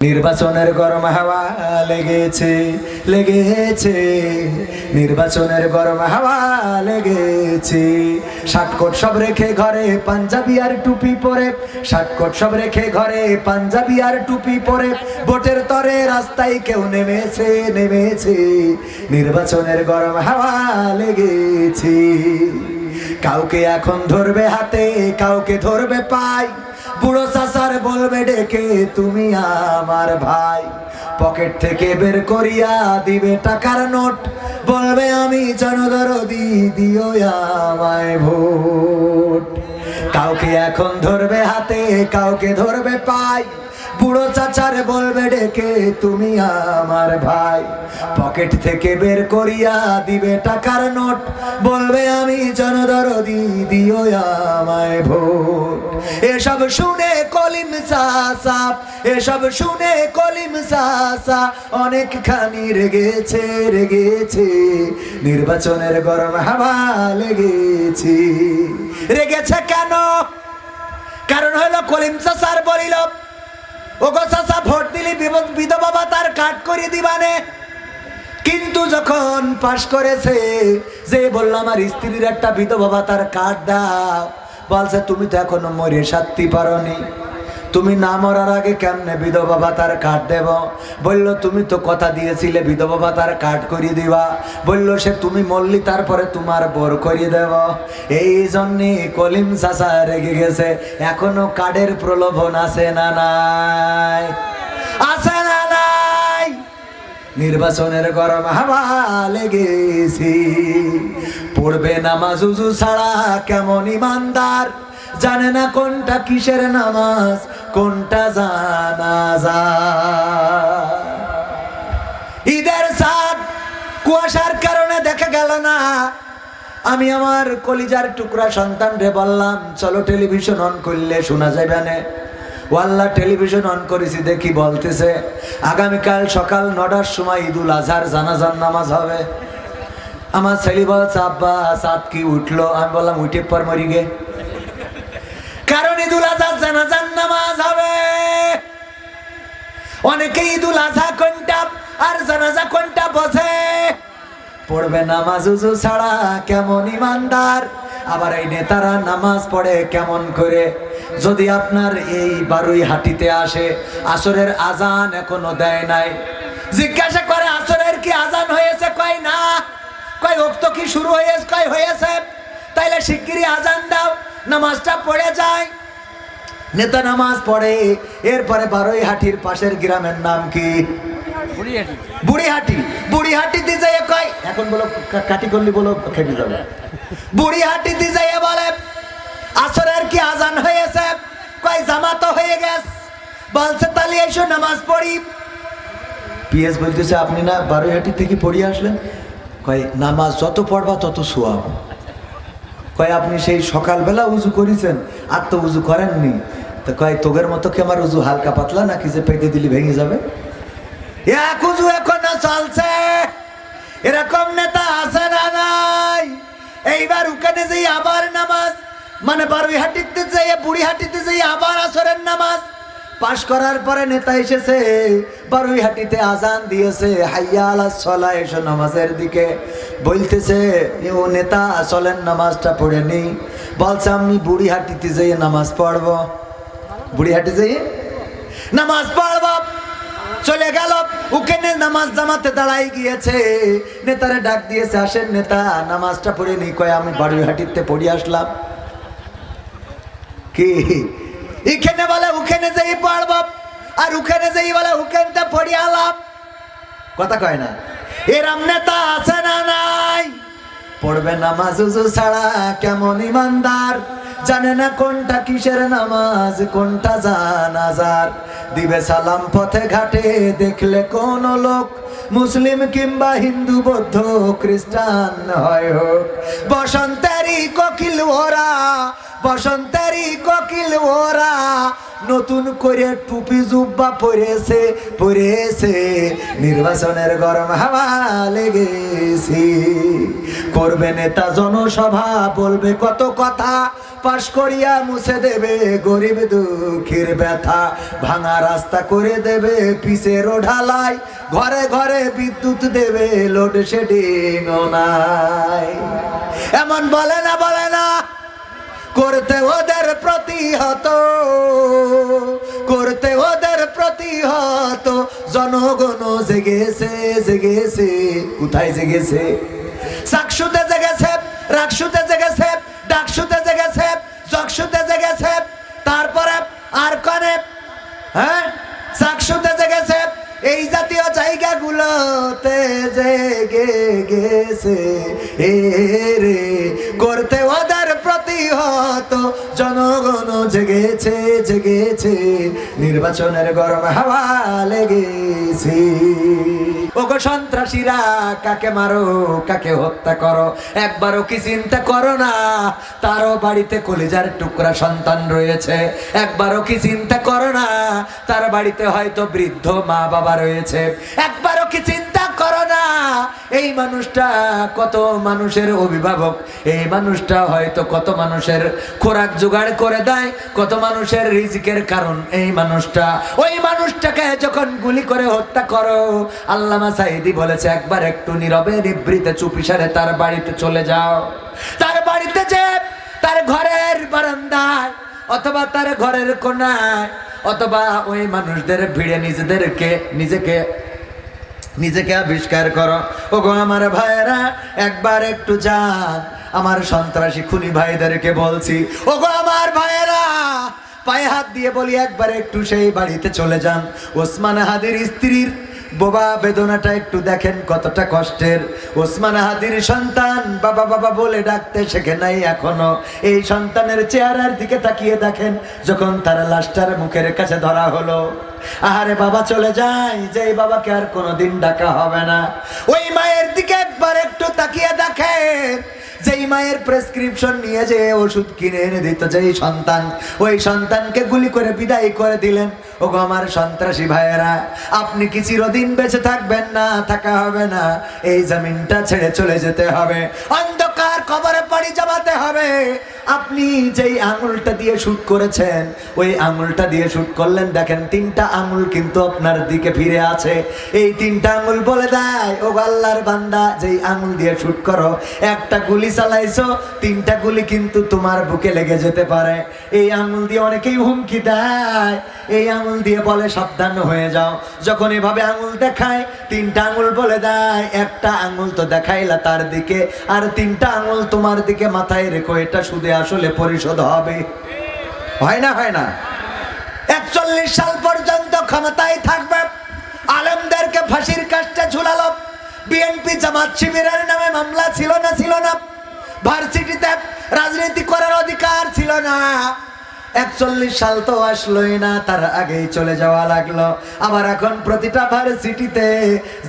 নির্বাচনের গরম হাওয়া লেগেছে লেগেছে, নির্বাচনের গরম হাওয়া লেগেছে। শার্টকোট সব রেখে ঘরে পাঞ্জাবি আর টুপি পরে, শার্টকোট সব রেখে ঘরে পাঞ্জাবি আর টুপি পরে, ভোটের তরে রাস্তায় কেউ নেমেছে নেমেছে। নির্বাচনের গরম হাওয়া লেগেছে। কাউকে এখন ধরবে হাতে, কাউকে ধরবে পায়, বুড়ো চাচার বলবে ডেকে তুমি আমার ভাই। পকেট থেকে বের করিয়া দিবে টাকার নোট, বলবে আমি জনদরদি, দিও আমায় ভোট। কাউকে এখন ধরবে হাতে, কাউকে ধরবে পায়, বুড়ো চাচার বলবে ডেকে তুমি আমার ভাই। পকেট থেকে বের করিয়া দিবে টাকার নোট, বলবে আমি জনদরদি, দিও আমায় ভোট। এসব শুনে কলিম চাচা, এসব শুনে কলিম চাচা অনেকখানি রেগেছে রেগেছে। নির্বাচনের গরম হাওয়া লেগেছে। রেগেছে কেন? কারণ হলো কলিম চাচার বলিল, ওগো চাচা ভোট দিলি বিধবা ভাতার কাট করে দিবানে। কিন্তু যখন পাশ করেছে, যে বলল আমার স্ত্রীর একটা বিধবা ভাতার কার্ড দাও, বলছে তুমি তো এখনো মরে সারতে পারোনি, তুমি না মরার আগে কেমনে বিধবা ভাতার কার্ড দেব? বলল তুমি তো কথা দিয়েছিলে বিধবা ভাতার কার্ড করিয়ে দিবা। বলল সে তুমি মরলি তারপরে তোমার বর করিয়ে দেব। এই জন্যে কলিম চাচা রেগে গেছে। এখনো কার্ডের প্রলোভন আছে না নাই? আছে না নাই? নির্বাচনের গরম হাওয়া লেগেছে। পড়বে নামাজ উজু ছাড়া কেমন ইমানদার, জানে না কোনটা কিসের নামাজ কোনটা জানাজা। ঈদের চাঁদ কুয়াশার কারণে দেখা গেল না। আমি আমার কলিজার টুকরা সন্তান রে বললাম চলো টেলিভিশন অন করলে শোনা যাবে না। ওয়াল্লাহ টেলিভিশন অন করেছি, দেখি বলতেছে আগামীকাল সকাল 9টার সময় ঈদুল আজহার জানাজার নামাজ হবে। আমার ছেলে বলছে আব্বা চাঁদ কি উঠলো? আমি বললাম উঠে পর মরি গে, কারণ ঈদুল আজহার জানাজার নামাজ হবে। অনেকে ঈদুল আজহা কোনটা আর জানাজা কোনটা বোঝে। পড়বে নামাজ উজু ছাড়া কেমন ইমানদার, আবার এই নেতারা নামাজ পড়ে কেমন করে। যদি আপনার এই বারুইহাটিতে আসে, আসরের আজান এখনো দেয় নাই, জিজ্ঞাসা করে আসরের কি আজান হয়েছে? কয় না। কয় ওক্ত কি শুরু হয়েছে? কয় হয়েছে। তাইলে শিগগিরই আজান দাও, নামাজটা পড়ে যায়। নেতা নামাজ পড়ে। এরপরে বারুইহাটির পাশের গ্রামের নাম কি? বুড়িহাটি। বুড়িহাটিতে যাই কয় এখন বলো কাটি করলি বলো খেটে যাবে। বুড়িহাটিতে যাই বলে আসরের কি আজান হয়েছে? কয় জামাত হয়ে গেছে। বলছে তাহলে এসো নামাজ পড়ি। পিএস বলতেছে আপনি না বারুইহাটি থেকে পড়িয়ে আসলেন? কয় নামাজ যত পড়বা তত সোয়াব। কয় আপনি সেই সকালবেলা উজু করেছেন, আর তো উজু করেননি। তো কয় তোগের মতো কি আমার উজু হালকা পাতলা নাকি যে পেটে দিলি ভেঙে যাবে? এক উজু এখনো চলছে। এরকম নেতা আছে না নাই? এইবার ওখানে যেই আবার নামাজ, মানে বারুইহাটিতে যাই বুড়িহাটিতে যাই আবার আসরের নামাজ পাশ করার পরে নেতা এসেছে বারুইহাটিতে আজান দিয়েছে হাইয়া আলাস সালাহ, এসো নামাজের দিকে। বলতেছে ও নেতা চলেন নামাজটা পড়ে নি। বলছে আমি বুড়িহাটিতে যাই নামাজ পড়ব। বুড়িহাটি যাই নামাজ পড়ব। চলে গেল ওখানে নামাজ জামাতে দাঁড়াই গিয়েছে। নেতারে ডাক দিয়েছে আসেন নেতা নামাজটা পড়ে নি। কয় আমি বারুইহাটিতে পড়ে আসলাম। কি এখানে বলে ওখানে যাই পড়ব, আর ওখানে যাই বলে ওখানটা পড়ে আলাম। কথা কয় না। এরম নেতা আছে না নাই? পড়বে নামাজ উজু ছাড়া কেমন ইমানদার, জানে না কোনটা কিসের নামাজ কোনটা জানাজার। দিবে সালাম পথে ঘাটে দেখলে কোন লোক, মুসলিম কিংবা হিন্দু বৌদ্ধ খ্রিস্টান হয় হোক। বসন্তের বসন্তেরই কোকিল ওরা, বসন্তেরই কোকিল ওরা, নতুন করে টুপি জুব্বা পরেছে পরেছে, নির্বাচনের গরম হাওয়া লেগেছে। করবে নেতা জনসভা, বলবে কত কথা, পাশ করিয়া মুছে দেবে গরিব দুঃখের ব্যথা, ভাঙা রাস্তা করে দেবে পিচের ঢালাই, ঘরে ঘরে বিদ্যুৎ দেবে, লোডশেডিং নাই। এমন বলে না বলে না, করতে ওদের প্রতিহত, করতে ওদের প্রতিহত, জনগণ জেগেছে জেগেছে। কোথায় জেগেছে? চাকসুতে জেগেছে, রাকসুতে জেগেছে, ডাকসুতে জেগেছে, জকসুতে জেগেছে, তারপরে আর কনে, হ্যাঁ, চাকসুতে জেগেছে। এই জাতীয় জায়গাগুলোতে জেগে গেছে রে, করতে ওদের প্রতিহত, জনগণ জেগেছে জেগেছে, নির্বাচনের গরম হাওয়া লেগেছে। ওগো সন্ত্রাসীরা, কাকে মারো কাকে হত্যা করো, একবারও কি চিন্তা করো না তারও বাড়িতে কলিজার টুকরা সন্তান রয়েছে? একবারও কি চিন্তা করো না তার বাড়িতে হয়তো বৃদ্ধ মা বাবা রয়েছে? একবারও কি চিন্তা করো না এই মানুষটা কত মানুষের অভিভাবক, এই মানুষটা হয়তো কত মানুষের খোরাক জোগাড় করে দেয়, কত মানুষের রিজিকের কারণ এই মানুষটা। ওই মানুষটাকে যখন গুলি করে হত্যা করো, আল্লামা সাঈদী বলেছে একবার একটু নীরবে নিভৃতে চুপিসারে তার বাড়িতে চলে যাও। তার বাড়িতে যে তার ঘরের বারান্দায় অথবা তার ঘরের কোণায় অথবা ওই মানুষদের ভিড়ে নিজেকে আবিষ্কার করো। ওগো আমার ভাইয়েরা, একবার একটু যান, আমার সন্ত্রাসী খুনি ভাইদেরকে বলছি, ওগো আমার ভাইয়েরা, পায়ে হাত দিয়ে বলি একবার একটু সেই বাড়িতে চলে যান। ওসমান হাদির স্ত্রীর বোবা বেদনাটা একটু দেখেন, কতটা কষ্টের। ওসমান হাদির সন্তান বাবা বাবা বলে ডাকতে শেখে নাই এখনো। এই সন্তানের চেহারার দিকে তাকিয়ে দেখেন, যখন তার লাশটার মুখের কাছে ধরা হলো, আহারে বাবা চলে যায়, যে বাবাকে আর কোনোদিন ডাকা হবে না। ওই মায়ের দিকে একবার একটু তাকিয়ে দেখেন, যেই মায়ের প্রেসক্রিপশন নিয়ে যে ওষুধ কিনে এনে দিত যেই সন্তান, ওই সন্তানকে গুলি করে বিদায় করে দিলেন। ওগো আমার সন্ত্রাসী ভাইয়েরা, আপনি কি চিরদিন বেঁচে থাকবেন না? থাকা হবে না, এই জমিনটা ছেড়ে চলে যেতে হবে, অন্ধকার কবরে পাড়ি জমাতে হবে। আপনি যেই আঙুলটা দিয়ে শুট করেছেন, ওই আঙুলটা দিয়ে শুট করলেন, দেখেন তিনটা আঙুল কিন্তু আপনার দিকে ফিরে আছে। এই তিনটা আঙুল বলে দেয়, ও আল্লাহর বান্দা, যেই আঙুল দিয়ে শুট করো, একটা গুলি চালাইছো, তিনটা গুলি কিন্তু তোমার বুকে লেগে যেতে পারে। এই আঙুল দিয়ে অনেকেই হুমকি দেয়, এই আঙুল দিয়ে বলে সাবধান হয়ে যাও। যখন এভাবে আঙুল দেখায়, তিনটা আঙুল বলে দেয়, একটা আঙুল তো দেখাইলা তার দিকে, আর তিনটা আঙুল তোমার দিকে, মাথায় রেখো, এটা সুদে আসলে পরিশোধ হবে। হয় না? হয় না? 41 সাল পর্যন্ত ক্ষমতায় থাকবে, আলেমদেরকে ফাঁসির কাস্টে ঝুলালো। বিএনপি জামাত শিবিরের নামে মামলা ছিল না? ছিল না? ভার্সিটিতে রাজনীতি করার অধিকার ছিল না? 41 সাল তো আসলোই না, তার আগেই চলে যাওয়া লাগলো। আবার এখন প্রতিটা ভার্সিটিতে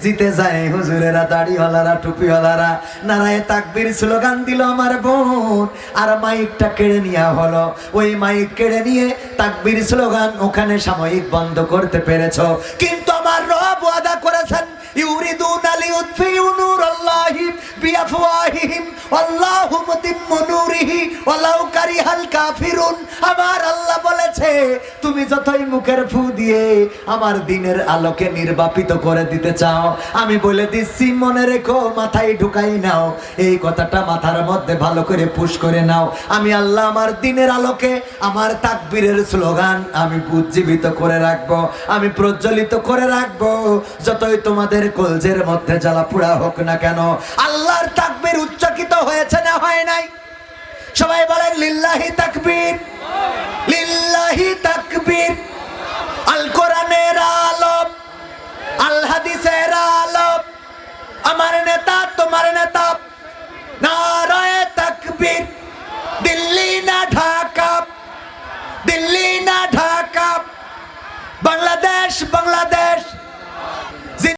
জিতে যায় হুজুরেরা, দাড়িওয়ালারা, টুপিওয়ালারা, নারায়ে তাকবীর স্লোগান দিল আমার বোন, আর মাইকটা কেড়ে নেওয়া হলো। ওই মাইক কেড়ে নিয়ে তাকবীর স্লোগান ওখানে সাময়িক বন্ধ করতে পেরেছো, কিন্তু আমার রব ওয়াদা করেছেন, ইউরিদুনা লিউতফিউ নূরাল্লাহি বিআফওয়াহিহিম আল্লাহু মুতিম্মু নূরিহি ওয়ালাউ কারিহাল কাফিরুন। আমার আল্লাহ বলেছে, তুমি যতই মুখের ফু দিয়ে আমার দ্বীনের আলোকে নির্বাপিত করে দিতে চাও, আমি বলে দিচ্ছি, মনে রেখো, মাথায় ঢুকাই নাও, এই কথাটা মাথার মধ্যে ভালো করে পুশ করে নাও। আমি আল্লাহ আমার দ্বীনের আলোকে, আমার তাকবীরের স্লোগান আমি উজ্জীবিত করে রাখবো, আমি প্রজ্বলিত করে রাখবো, যতই তোমাদের কলজের মধ্যে জ্বালা পোড়া হোক না কেন। আল্লাহর তাকবীর উচ্চাকিত হয়েছে না হয় নাই? সবাই বলেন লিল্লাহি তাকবীর, লিল্লাহি তাকবীর। আল কোরআনের আলো, আল হাদিসের আলো, আমার নেতা তোমার নেতা, নারায়ে তাকবীর। দিল্লি না ঢাকা, দিল্লি না ঢাকা, বাংলাদেশ বাংলাদেশ।